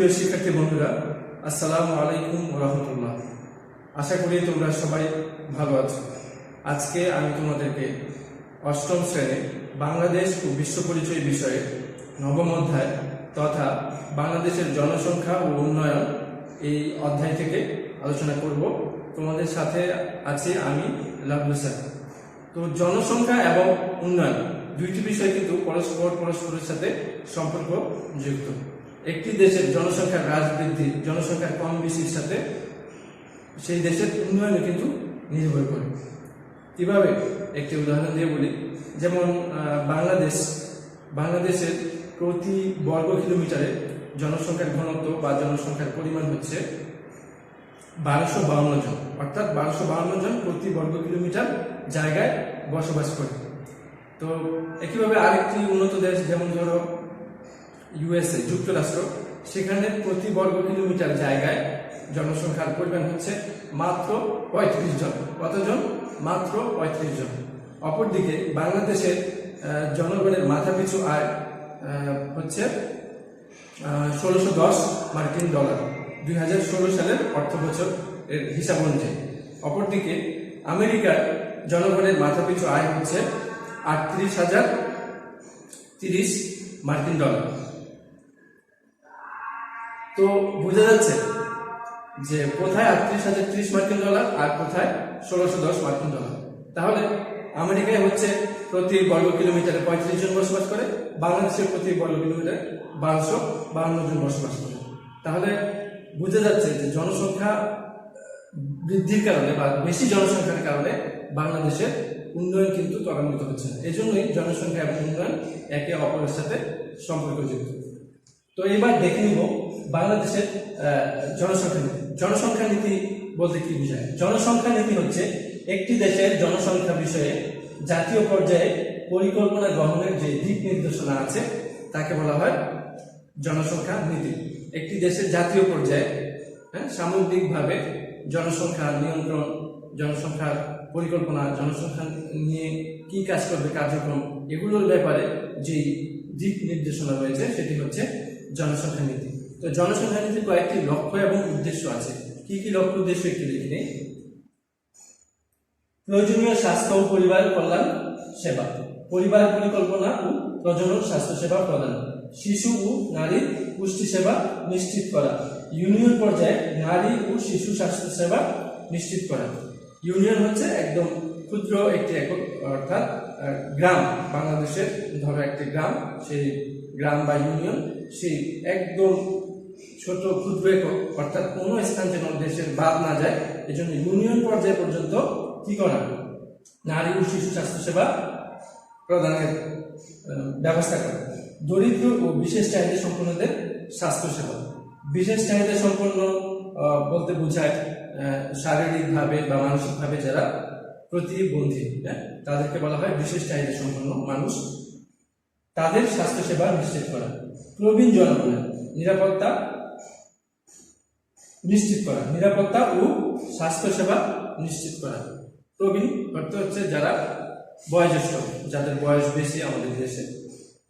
প্রিয় শিক্ষার্থী বন্ধুরা, আসসালামু আলাইকুম ওয়া রাহমাতুল্লাহ। আশা করি তোমরা সবাই ভালো আছো। আজকে আমি তোমাদেরকে অষ্টম শ্রেণী বাংলাদেশ ও বিশ্ব পরিচয় বিষয়ে নবম অধ্যায় তথা বাংলাদেশের জনসংখ্যা ও উন্নয়ন এই অধ্যায় থেকে আলোচনা করব। তোমাদের সাথে আছি আমি লাভলু স্যার। তো জনসংখ্যা এবং উন্নয়ন দুইটি বিষয় কিন্তু পরস্পরের সাথে সম্পর্ক যুক্ত। একটি দেশের জনসংখ্যার হ্রাস বৃদ্ধি, জনসংখ্যার কম বেশির সাথে সেই দেশের উন্নয়নে কিন্তু নির্ভর করে। কিভাবে? একটি উদাহরণ দিয়ে বলি। যেমন বাংলাদেশের প্রতি বর্গ কিলোমিটারে জনসংখ্যার ঘনত্ব বা জনসংখ্যার পরিমাণ হচ্ছে 1252 জন, অর্থাৎ 1252 জন প্রতি বর্গ কিলোমিটার জায়গায় বসবাস করে। তো একইভাবে আরেকটি উন্নত দেশ, যেমন ধরো ইউএসএ, যুক্তরাষ্ট্র, সেখানে প্রতি বর্গ কিলোমিটার জায়গায় জনসংখ্যার পরিমাণ হচ্ছে মাত্র 35 জন। কতজন? মাত্র 35 জন। অপরদিকে বাংলাদেশের জনগণের মাথাপিছু আয় হচ্ছে 1610 মার্কিন ডলার 2016 সালের অর্থ বছর এর হিসাব অনুযায়ী। অপরদিকে আমেরিকার জনগণের মাথাপিছু আয় হচ্ছে 38,030 মার্কিন ডলার। তো বোঝা যাচ্ছে যে কোথায় 38,030 মার্কিন ডলার আর কোথায় 1610 মার্কিন ডলার। তাহলে আমেরিকায় হচ্ছে প্রতি বর্গ কিলোমিটারে 35 জন বসবাস করে, বাংলাদেশের প্রতি বর্গ কিলোমিটারে 1252 জন বসবাস করে। তাহলে বোঝা যাচ্ছে যে জনসংখ্যা বৃদ্ধির কারণে বা বেশি জনসংখ্যার কারণে বাংলাদেশের উন্নয়ন কিন্তু ত্বরান্বিত হচ্ছে না। এই জন্যই জনসংখ্যা এবং উন্নয়ন একে অপরের সাথে সম্পর্কযুক্ত। তো এবার দেখে নিব বাংলাদেশের জনসংখ্যা নীতি। জনসংখ্যা নীতি বলতে কি বোঝায়? জনসংখ্যা নীতি হচ্ছে একটি দেশের জনসংখ্যা বিষয়ে জাতীয় পর্যায়ে পরিকল্পনা গ্রহণের যে দিক নির্দেশনা আছে তাকে বলা হয় জনসংখ্যা নীতি। একটি দেশের জাতীয় পর্যায়ে সামগ্রিকভাবে জনসংখ্যা নিয়ন্ত্রণ, জনসংখ্যার পরিকল্পনা, জনসংখ্যা নিয়ে কি কাজ করবে, কার্যক্রম, এগুলোর ব্যাপারে যে দিক নির্দেশনা রয়েছে সেটি হচ্ছে জনসংখ্যা নীতি। তো জনসংখ্যা নীতির কয়েকটি লক্ষ্য এবং উদ্দেশ্য আছে। কি কি লক্ষ্য উদ্দেশ্য একটু দেখে নেই। প্রয়োজনীয় স্বাস্থ্য ও পরিবার কল্যাণ সেবা, পরিবার পরিকল্পনা ও প্রজনন স্বাস্থ্য সেবা প্রদান, শিশু ও নারী পুষ্টি সেবা নিশ্চিত করা, ইউনিয়ন পর্যায়ে নারী ও শিশু স্বাস্থ্য সেবা নিশ্চিত করা। ইউনিয়ন হচ্ছে একদম ক্ষুদ্র একটি একক, অর্থাৎ গ্রাম। বাংলাদেশের ধরো একটি গ্রাম, সেই গ্রাম বা ইউনিয়ন, সেই একদম ছোট ক্ষুদ্র একক, অর্থাৎ কোনো স্থান যেন দেশের বাদ না যায়, এজন্য ইউনিয়ন পর্যায় পর্যন্ত কি করা? নারী ও শিশু স্বাস্থ্য সেবা প্রদানের ব্যবস্থা করা। দরিদ্র ও বিশেষ চাহিদা সম্পন্নদের স্বাস্থ্য সেবা। বিশেষ চাহিদা সম্পন্ন বলতে বোঝায় শারীরিকভাবে বা মানসিকভাবে যারা প্রতিবন্ধী, তাদেরকে বলা হয় বিশেষ চাহিদা সম্পন্ন মানুষ, তাদের স্বাস্থ্য সেবা নিশ্চিত করা। প্রবীণ জনগণের নিরাপত্তা নিশ্চিত করা, নিরাপত্তা ও স্বাস্থ্য সেবা নিশ্চিত করা। প্রবীণ অর্থ হচ্ছে যারা বয়োজ্যেষ্ঠ, যাদের বয়স বেশি আমাদের দেশে,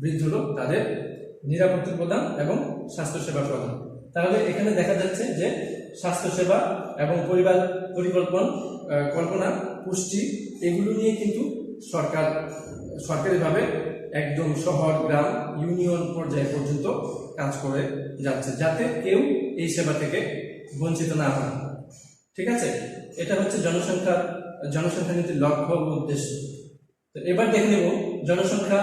বৃদ্ধ লোক, তাদের নিরাপত্তা প্রদান এবং স্বাস্থ্য সেবা প্রদান। তাহলে এখানে দেখা যাচ্ছে যে স্বাস্থ্য সেবা এবং পরিবার কল্পনা, পুষ্টি, এগুলো নিয়ে কিন্তু সরকারিভাবে একদম শহর, গ্রাম, ইউনিয়ন পর্যায় পর্যন্ত কাজ করে যাচ্ছে, যাতে কেউ এই সেবা থেকে বঞ্চিত না হয়। ঠিক আছে, এটা হচ্ছে জনসংখ্যা নীতির লক্ষ্য ও উদ্দেশ্য। তো এবার দেখে নেব জনসংখ্যা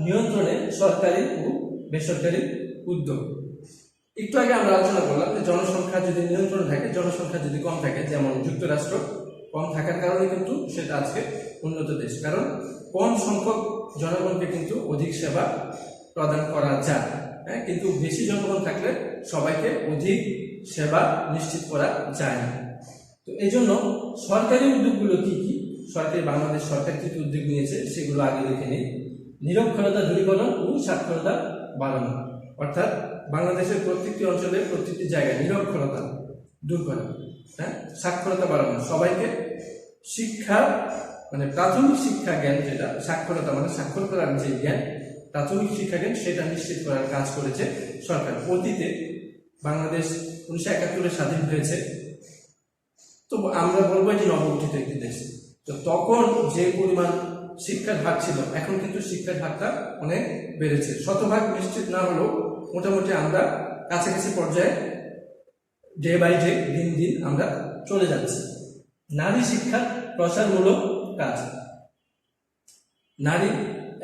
নিয়ন্ত্রণে সরকারি ও বেসরকারি উদ্যোগ। একটু আগে আমরা আলোচনা করলাম যে জনসংখ্যা যদি নিয়ন্ত্রণ থাকে, জনসংখ্যা যদি কম থাকে, যেমন যুক্তরাষ্ট্র, কম থাকার কারণে কিন্তু সেটা আজকে উন্নত দেশ, কারণ কম সংখ্যক জনগণকে কিন্তু অধিক সেবা প্রদান করা যায়। কিন্তু বেশি জনগণ থাকলে সবাইকে অধিক সেবা নিশ্চিত করা যায় না। তো এই জন্য সরকারি উদ্যোগগুলো কি কি, বাংলাদেশ সরকার কি কি উদ্যোগ নিয়েছে সেগুলো আগে দেখে নেই। নিরক্ষরতা দূরীকরণ ও সাক্ষরতা বাড়ানো, অর্থাৎ বাংলাদেশের প্রত্যেকটি অঞ্চলে, প্রত্যেকটি জায়গায় নিরক্ষরতা দূর করা, সাক্ষরতা বাড়ানো, সবাইকে শিক্ষা মানে প্রাথমিক শিক্ষা জ্ঞান, যেটা সাক্ষরতা মানে সাক্ষরতার যে জ্ঞান, প্রাথমিক শিক্ষা জ্ঞান, সেটা নিশ্চিত করার কাজ করেছে সরকার। অতীতে বাংলাদেশ 1971 স্বাধীন হয়েছে, তো আমরা বলবো এটি নবগঠিত একটি দেশ। তো তখন যে পরিমাণ শিক্ষার হার ছিল, এখন কিন্তু শিক্ষার হারটা অনেক বেড়েছে। শতভাগ নিশ্চিত না হলেও মোটামুটি আমরা কাছাকাছি পর্যায়ে ডে বাই ডে, দিন দিন আমরা চলে যাচ্ছি। নারী শিক্ষার প্রসারমূলক কাজ। নারী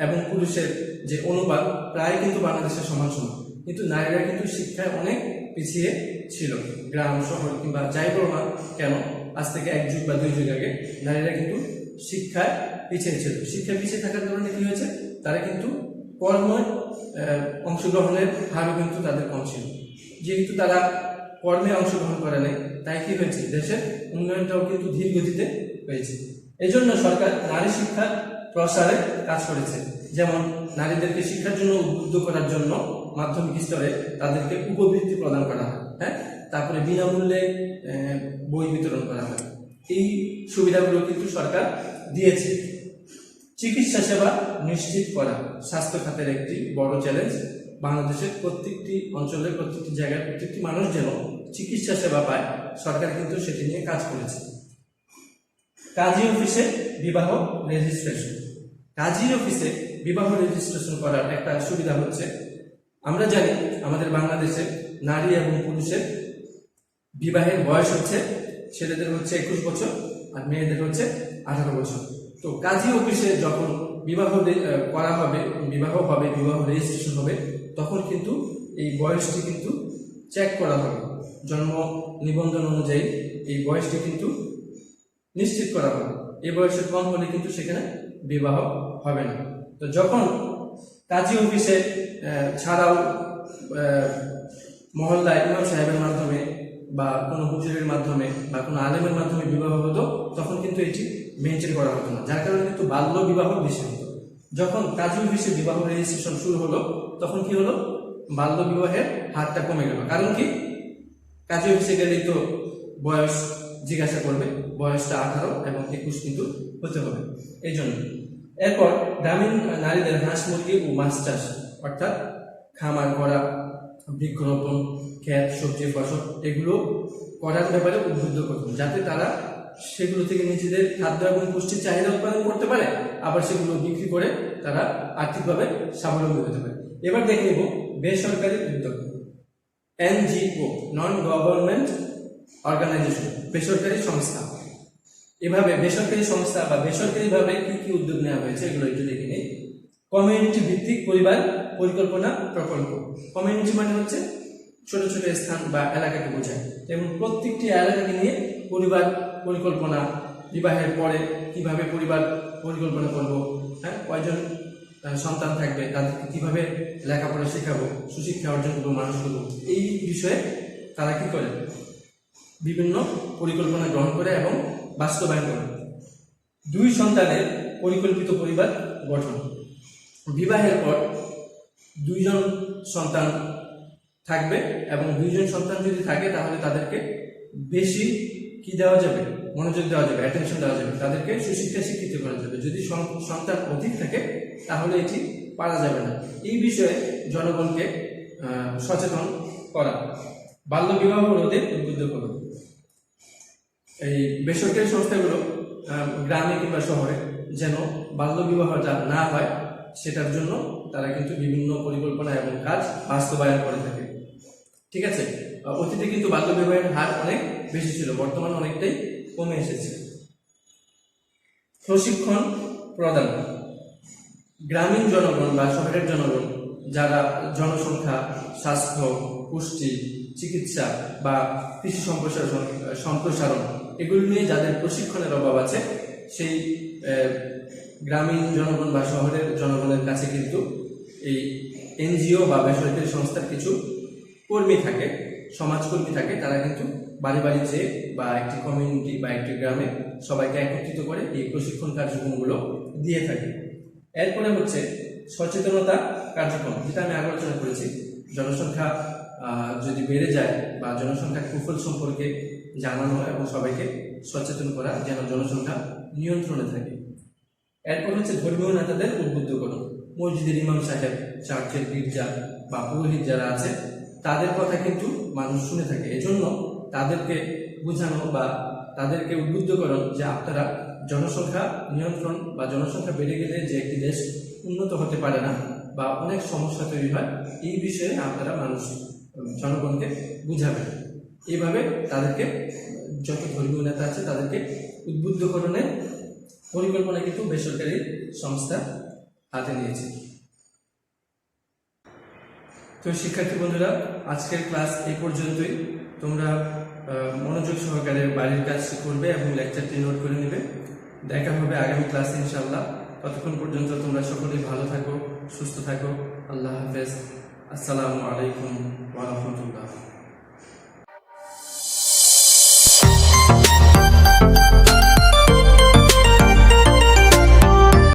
এবং পুরুষের যে অনুপাত প্রায় কিন্তু বাংলাদেশের সমান সমান, কিন্তু নারীরা কিন্তু শিক্ষায় অনেক পিছিয়ে ছিল। গ্রাম শহর কিংবা যাই বলো না কেন, আজ থেকে 1 যুগ বা 2 যুগ আগে নারীরা কিন্তু শিক্ষায় পিছিয়ে ছিল। শিক্ষায় পিছিয়ে থাকার কারণে কি হয়েছে, তারা কিন্তু কর্মে অংশগ্রহণের হারও কিন্তু তাদের কম ছিল। যেহেতু তারা কর্মে অংশগ্রহণ করে নাই, তাই কি হয়েছে, দেশের উন্নয়নটাও কিন্তু ধীর গতিতে হয়েছে। এই জন্য সরকার নারী শিক্ষার প্রসারে কাজ করেছে। যেমন নারীদেরকে শিক্ষার জন্য উদ্বুদ্ধ করার জন্য মাধ্যমিক স্তরে তাদেরকে উপবৃত্তি প্রদান করা হয়, হ্যাঁ, তারপরে বিনামূল্যে বই বিতরণ করা হয়। এই সুবিধাগুলো কিন্তু সরকার দিয়েছে। চিকিৎসা সেবা নিশ্চিত করা স্বাস্থ্য খাতের একটি বড় চ্যালেঞ্জ। বাংলাদেশের প্রত্যেকটি অঞ্চলের প্রত্যেকটি জায়গায় প্রত্যেকটি মানুষ যেন চিকিৎসা সেবা পায়, সরকার কিন্তু সেটি নিয়ে কাজ করেছে। কাজী অফিসে বিবাহ রেজিস্ট্রেশন। কাজী অফিসে বিবাহ রেজিস্ট্রেশন করার একটা সুবিধা হচ্ছে, আমরা জানি আমাদের বাংলাদেশে নারী এবং পুরুষের বিবাহের বয়স হচ্ছে, ছেলেদের হচ্ছে 21 বছর আর মেয়েদের হচ্ছে 18 বছর। তো কাজী অফিসে যখন বিবাহ করা হবে, বিবাহ রেজিস্ট্রেশন হবে, তখন কিন্তু এই বয়সটি কিন্তু চেক করা হবে। জন্ম নিবন্ধন অনুযায়ী এই বয়সটি কিন্তু নিশ্চিত করা হবে। এই বয়সের কম হলে কিন্তু সেখানে বিবাহ হবে না। তো যখন কাজী অফিসে ছাড়াও মহল্লায় ইমাম সাহেবের মাধ্যমে বা কোনো হুজুরের মাধ্যমে বা কোনো আলেমের মাধ্যমে বিবাহ হতো, তখন কিন্তু এটি মেনটেন করা হতো না, যার কারণে কিন্তু বাল্য বিবাহ বেশি হতো। যখন কাজী অফিসে বিবাহ রেজিস্ট্রেশন শুরু হলো, তখন কি হলো, বাল্য বিবাহের হারটা কমে গেল। কারণ কি, কাজী অফিসে গেলেই তো বয়স জিজ্ঞাসা করবে, বয়সটা 18 এবং 21 কিন্তু হতে হবে, এই জন্য। এরপর গ্রামীণ নারীদের হাঁস মুরগি ও মাছ চাষ, অর্থাৎ খামার করা, বৃক্ষরোপণ, ক্ষেত সবজি ফসল এগুলো করার ব্যাপারে উদ্বুদ্ধ করুন, যাতে তারা সেগুলো থেকে নিজেদের খাদ্য এবং পুষ্টির চাহিদা উৎপাদন করতে পারে, আবার সেগুলো বিক্রি করে তারা আর্থিকভাবে স্বাবলম্বী হতে পারে। এবার দেখে নেব বেসরকারি উদ্যোগ। NGO, নন গভর্নমেন্ট অর্গানাইজেশন, বেসরকারি সংস্থা। এভাবে বেসরকারি সংস্থা বা বেসরকারিভাবে কি কি উদ্যোগ নেওয়া হয়েছে এগুলো একটু দেখে নিই। কমিউনিটি ভিত্তিক পরিবার পরিকল্পনা প্রকল্প। কমিউনিটি মানে হচ্ছে ছোট ছোট স্থান বা এলাকাকে বোঝায়, এবং প্রত্যেকটি এলাকাকে নিয়ে পরিবার পরিকল্পনা, বিবাহের পরে কিভাবে পরিবার পরিকল্পনা করব, হ্যাঁ, কয়জন সন্তান থাকবে, তাদেরকে কিভাবে লেখাপড়া শেখাবো, সুশিক্ষা অর্জন করবো, মানুষ করবো, এই বিষয়ে তারা কি করে, বিভিন্ন পরিকল্পনা গ্রহণ করে এবং বাস্তবায়ন করে। 2 সন্তানের পরিকল্পিত পরিবার গঠন। বিবাহের পর 2 জন সন্তান থাকবে, এবং 2 জন সন্তান যদি থাকে তাহলে তাদেরকে বেশি কি দেওয়া যাবে, মনোযোগ দেওয়া যাবে, অ্যাটেনশন দেওয়া যাবে, তাদেরকে সুশিক্ষা শিক্ষিত করা যাবে। যদি সন্তান অধিক থাকে তাহলে এটি পারা যাবে না। এই বিষয়ে জনগণকে সচেতন করা। বাল্য বিবাহ রোধে উদ্বুদ্ধ করুন। এই বেসরকারি সংস্থাগুলো গ্রামে কিংবা শহরে যেন বাল্য বিবাহটা না হয়, সেটার জন্য তারা কিন্তু বিভিন্ন পরিকল্পনা এবং কাজ বাস্তবায়ন করে থাকে। ঠিক আছে, অতীতে কিন্তু বাল্য বিবাহের হার অনেক বেশি ছিল, বর্তমানে অনেকটাই কমে এসেছে। প্রশিক্ষণ প্রদান। গ্রামীণ জনগণ বা শহরের জনগণ যারা জনসংখ্যা, স্বাস্থ্য, পুষ্টি, চিকিৎসা বা কৃষি সম্প্রসারণ এগুলো নিয়ে যাদের প্রশিক্ষণের অভাব আছে, সেই গ্রামীণ জনগণ বা শহরের জনগণের কাছে কিন্তু এই NGO বা বেসরকারি সংস্থার কিছু কর্মী থাকে, সমাজকর্মী থাকে, তারা কিন্তু বাড়ি বাড়ি যেয়ে বা একটি কমিউনিটি বা একটি গ্রামে সবাইকে একত্রিত করে এই প্রশিক্ষণ কার্যক্রমগুলো দিয়ে থাকে। এরপরে হচ্ছে সচেতনতা কার্যক্রম, যেটা আমি আগে আলোচনা করেছি। জনসংখ্যা যদি বেড়ে যায় বা জনসংখ্যার কুফল সম্পর্কে জানানো হয় এবং সবাইকে সচেতন করা, যেন জনসংখ্যা নিয়ন্ত্রণে থাকে। এরপর হচ্ছে ধর্মীয় নেতাদের উদ্বুদ্ধ করুন। মসজিদের ইমাম সাহেব, চার্চের গির্জা বা পুরোহিত যারা আছে, তাদের কথা কিন্তু মানুষ শুনে থাকে। এজন্য তাদেরকে বোঝানো বা তাদেরকে উদ্বুদ্ধকরণ যে আপনারা জনসংখ্যা নিয়ন্ত্রণ বা জনসংখ্যা বেড়ে গেলে যে একটি দেশ উন্নত হতে পারে না বা অনেক সমস্যা তৈরি হয়, এই বিষয়ে আপনারা জনগণকে বুঝাবেন। এইভাবে তাদেরকে যত ধর্মীয় নেতা আছে তাদেরকে উদ্বুদ্ধকরণের পরিকল্পনা কিন্তু বেসরকারি সংস্থা হাতে নিয়েছে। তো শিক্ষার্থী বন্ধুরা, আজকের ক্লাস এই পর্যন্তই। তোমরা মনোযোগ সহকারে বাড়ির কাজ করবে এবং লেকচারটি নোট করে নেবে। দেখা হবে আগামী ক্লাসে ইনশাআল্লাহ। ততক্ষণ পর্যন্ত তোমরা সকলেই ভালো থাকো, সুস্থ থাকো। আল্লাহ হাফেজ। আসসালামু আলাইকুম ওয়া রাহমাতুল্লাহ।